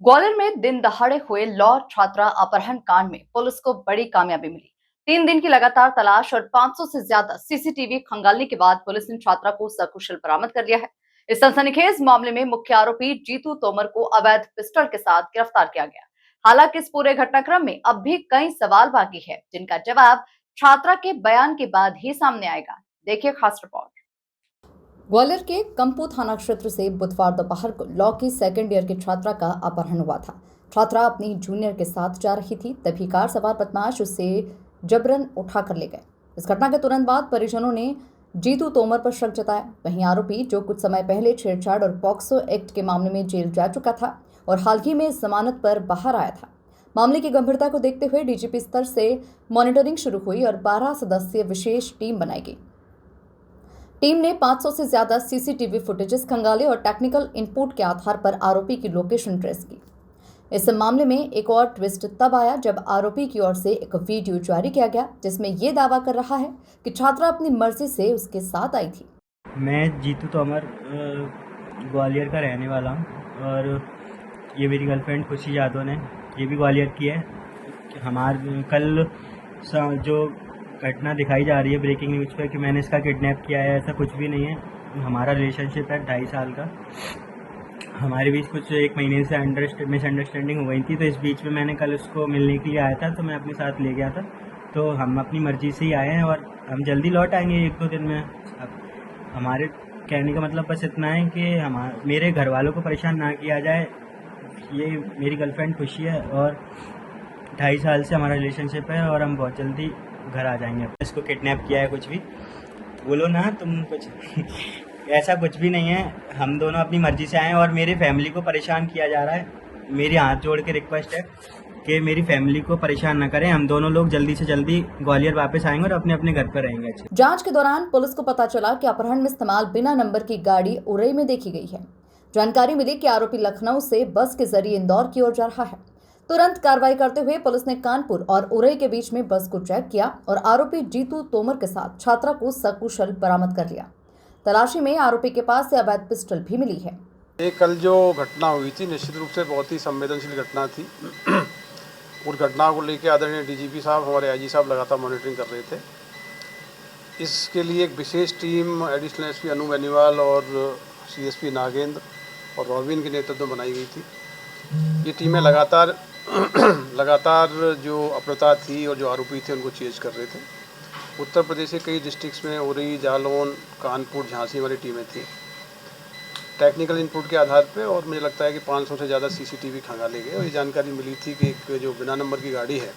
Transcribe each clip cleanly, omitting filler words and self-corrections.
ग्वालियर में दिन दहाड़े हुए लॉ छात्रा अपहरण कांड में पुलिस को बड़ी कामयाबी मिली। 3 दिन की लगातार तलाश और 500 से ज्यादा सीसीटीवी खंगालने के बाद पुलिस ने छात्रा को सकुशल बरामद कर लिया है। इस सनसनीखेज मामले में मुख्य आरोपी जीतू तोमर को अवैध पिस्टल के साथ गिरफ्तार किया गया। हालांकि इस पूरे घटनाक्रम में अब भी कई सवाल बाकी है, जिनका जवाब छात्रा के बयान के बाद ही सामने आएगा। देखिए खास रिपोर्ट। ग्वालियर के कंपू थाना क्षेत्र से बुधवार दोपहर को लॉ की सेकेंड ईयर की छात्रा का अपहरण हुआ था। छात्रा अपनी जूनियर के साथ जा रही थी, तभी कार सवार बदमाश उसे जबरन उठाकर ले गए। इस घटना के तुरंत बाद परिजनों ने जीतू तोमर पर शक जताया। वहीं आरोपी, जो कुछ समय पहले छेड़छाड़ और पॉक्सो एक्ट के मामले में जेल जा चुका था और हाल ही में जमानत पर बाहर आया था। मामले की गंभीरता को देखते हुए डीजीपी स्तर से मॉनिटरिंग शुरू हुई और 12 सदस्यीय विशेष टीम बनाई गई। टीम ने 500 से ज्यादा सीसीटीवी फुटेजेस खंगाले और टेक्निकल इनपुट के आधार पर आरोपी की लोकेशन ट्रेस की। इस मामले में एक और ट्विस्ट तब आया जब आरोपी की ओर से एक वीडियो जारी किया गया, जिसमें यह दावा कर रहा है कि छात्रा अपनी मर्जी से उसके साथ आई थी। मैं जीतू तोमर ग्वालियर का रहने वाला हूँ और ये मेरी गर्लफ्रेंड खुशी यादव ने, ये भी ग्वालियर की है। कल जो घटना दिखाई जा रही है ब्रेकिंग न्यूज़ पे कि मैंने इसका किडनैप किया है, ऐसा कुछ भी नहीं है। हमारा रिलेशनशिप है 2.5 साल का। हमारे बीच कुछ 1 महीने से मिसअंडरस्टैंडिंग हो गई थी, तो इस बीच में मैंने कल उसको मिलने के लिए आया था, तो मैं अपने साथ ले गया था। तो हम अपनी मर्ज़ी से ही आए हैं और हम जल्दी लौट आएंगे 1-2 दिन में। अब हमारे कहने का मतलब बस इतना है कि मेरे घर वालों को परेशान ना किया जाए। ये मेरी गर्लफ्रेंड खुशी है और 2.5 साल से हमारा रिलेशनशिप है और हम बहुत जल्दी घर आ जाएंगे। इसको किडनैप किया है, कुछ भी बोलो ना तुम, कुछ ऐसा कुछ भी नहीं है। हम दोनों अपनी मर्जी से आए हैं और मेरी फैमिली को परेशान किया जा रहा है। मेरी हाथ जोड़ के रिक्वेस्ट है कि मेरी फैमिली को परेशान ना करें। हम दोनों लोग जल्दी से जल्दी ग्वालियर वापस आएंगे और अपने अपने घर पर रहेंगे। जांच के दौरान पुलिस को पता चला कि अपहरण में इस्तेमाल बिना नंबर की गाड़ी उरई में देखी गई है। जानकारी मिली कि आरोपी लखनऊ से बस के जरिए इंदौर की ओर जा रहा है। तुरंत कार्रवाई करते हुए पुलिस ने कानपुर और उरई के बीच में बस को चेक किया और आरोपी जीतू तोमर के साथ छात्रा को सकुशल बरामद कर लिया। तलाशी में आरोपी के पास से अवैध पिस्टल भी मिली है। ये कल जो घटना हुई थी निश्चित रूप से बहुत ही संवेदनशील घटना थी। उस घटना को लेकर आदरणीय डीजीपी साहब, हमारे आईजी साहब लगातार मॉनिटरिंग कर रहे थे। इसके लिए एक विशेष टीम एडिशनल एसपी अनु बेनीवाल और सीएसपी नागेंद्र और रॉबिन के नेतृत्व में बनाई गई थी। ये टीमें लगातार जो अपराधा थी और जो आरोपी थे उनको चेज कर रहे थे। उत्तर प्रदेश के कई डिस्ट्रिक्ट्स में उरई, जालौन, कानपुर, झांसी वाली टीमें थी। टेक्निकल इनपुट के आधार पे और मुझे लगता है कि 500 से ज़्यादा सीसीटीवी खंगाले गए और ये जानकारी मिली थी कि एक जो बिना नंबर की गाड़ी है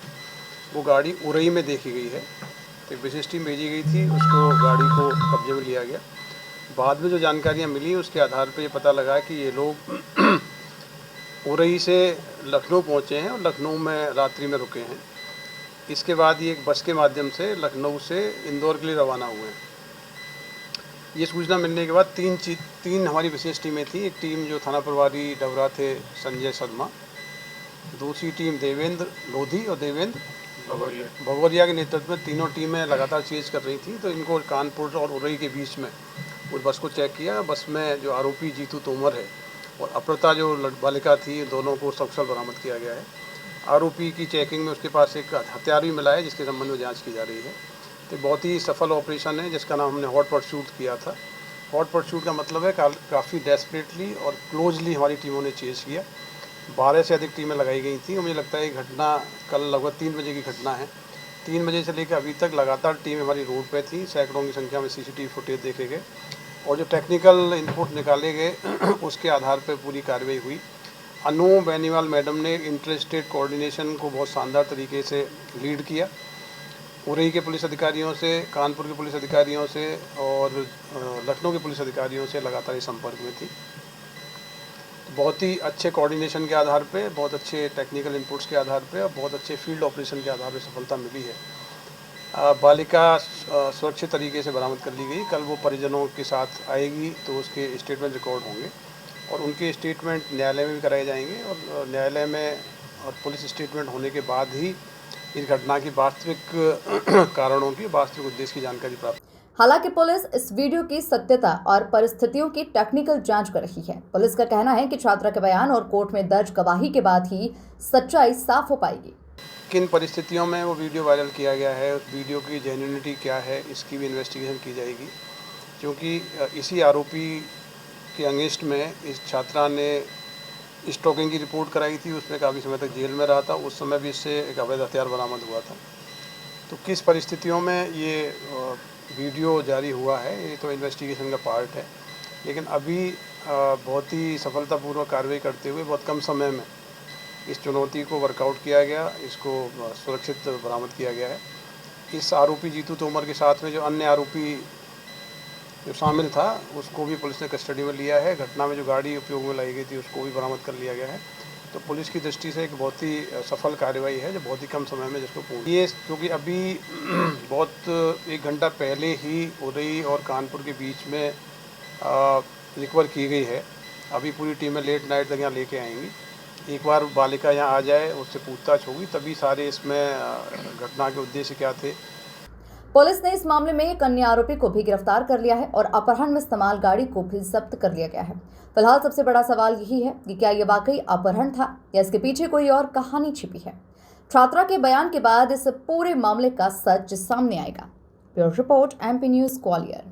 वो गाड़ी उरई में देखी गई है। तो एक विशेष टीम भेजी गई थी, उसको गाड़ी को कब्जे में लिया गया। बाद में जो जानकारियाँ मिली उसके आधार पर ये पता लगा कि ये लोग उरई से लखनऊ पहुँचे हैं और लखनऊ में रात्रि में रुके हैं। इसके बाद ये एक बस के माध्यम से लखनऊ से इंदौर के लिए रवाना हुए हैं। ये सूचना मिलने के बाद तीन हमारी विशेष टीमें थी। एक टीम जो थाना प्रभारी डबरा थे संजय शर्मा, दूसरी टीम देवेंद्र लोधी और देवेंद्र भगवरिया के नेतृत्व में तीनों टीमें लगातार चेज कर रही थी। तो इनको कानपुर और उरई के बीच में उस बस को चेक किया। बस में जो आरोपी जीतू तोमर है और अपहृता जो बालिका थी, दोनों को सकुशल बरामद किया गया है। आरोपी की चेकिंग में उसके पास एक हथियार भी मिला है जिसके संबंध में जाँच की जा रही है। तो बहुत ही सफल ऑपरेशन है जिसका नाम हमने हॉट परस्यूट किया था। हॉट परस्यूट का मतलब है काफ़ी डेस्परेटली और क्लोजली हमारी टीमों ने चेज किया। 12 से अधिक टीमें लगाई गई थी और मुझे लगता है ये घटना कल लगभग 3 बजे की घटना है। 3 बजे से लेकर अभी तक लगातार टीम हमारी रोड पे थी। सैकड़ों की संख्या में सीसीटीवी फुटेज देखे गए और जो टेक्निकल इनपुट निकाले गए उसके आधार पर पूरी कार्रवाई हुई। अनु बेनीवाल मैडम ने इंटर स्टेट कोऑर्डिनेशन को बहुत शानदार तरीके से लीड किया। उरई के पुलिस अधिकारियों से, कानपुर के पुलिस अधिकारियों से और लखनऊ के पुलिस अधिकारियों से लगातार इस संपर्क में थी। बहुत ही अच्छे कोऑर्डिनेशन के आधार पे, बहुत अच्छे टेक्निकल इनपुट्स के आधार पे और बहुत अच्छे फील्ड ऑपरेशन के आधार पे सफलता मिली है। बालिका सुरक्षित तरीके से बरामद कर ली गई। कल वो परिजनों के साथ आएगी तो उसके स्टेटमेंट रिकॉर्ड होंगे और उनके स्टेटमेंट न्यायालय में भी कराए जाएंगे और न्यायालय में और पुलिस स्टेटमेंट होने के बाद ही इस घटना की वास्तविक कारणों की, वास्तविक उद्देश्य की जानकारी प्राप्त। हालांकि पुलिस इस वीडियो की सत्यता और परिस्थितियों की टेक्निकल जांच कर रही है। पुलिस का कहना है कि छात्रा के बयान और कोर्ट में दर्ज गवाही के बाद ही सच्चाई साफ हो पाएगी। किन परिस्थितियों में वो वीडियो वायरल किया गया है, उस वीडियो की जेन्युइनिटी क्या है, इसकी भी इन्वेस्टिगेशन की जाएगी। क्योंकि इसी आरोपी के अगेंस्ट में इस छात्रा ने स्टॉकिंग की रिपोर्ट कराई थी, उसमें काफ़ी समय तक जेल में रहा था। उस समय भी इससे एक अवैध हथियार बरामद हुआ था। तो किस परिस्थितियों में ये वीडियो जारी हुआ है, ये तो इन्वेस्टिगेशन का पार्ट है। लेकिन अभी बहुत ही सफलतापूर्वक कार्रवाई करते हुए बहुत कम समय में इस चुनौती को वर्कआउट किया गया, इसको सुरक्षित बरामद किया गया है। इस आरोपी जीतू तोमर के साथ में जो अन्य आरोपी जो शामिल था, उसको भी पुलिस ने कस्टडी में लिया है। घटना में जो गाड़ी उपयोग में लाई गई थी, उसको भी बरामद कर लिया गया है। तो पुलिस की दृष्टि से एक बहुत ही सफल कार्रवाई है, जो बहुत ही कम समय में जिसको पूर्ण ये, क्योंकि अभी बहुत 1 घंटा पहले ही उदई और कानपुर के बीच में रिकवर की गई है। अभी पूरी टीमें लेट नाइट तक यहाँ लेके आएंगी। एक बार बालिका यहाँ आ जाए, उससे पूछताछ होगी, तभी सारे इसमें घटना के उद्देश्य क्या थे। पुलिस ने इस मामले में एक अन्य आरोपी को भी गिरफ्तार कर लिया है और अपहरण में इस्तेमाल गाड़ी को भी जब्त कर लिया गया है। फिलहाल सबसे बड़ा सवाल यही है कि क्या ये वाकई अपहरण था या इसके पीछे कोई और कहानी छिपी है। छात्रा के बयान के बाद इस पूरे मामले का सच सामने आएगा। Bureau report, MP news, Gwalior.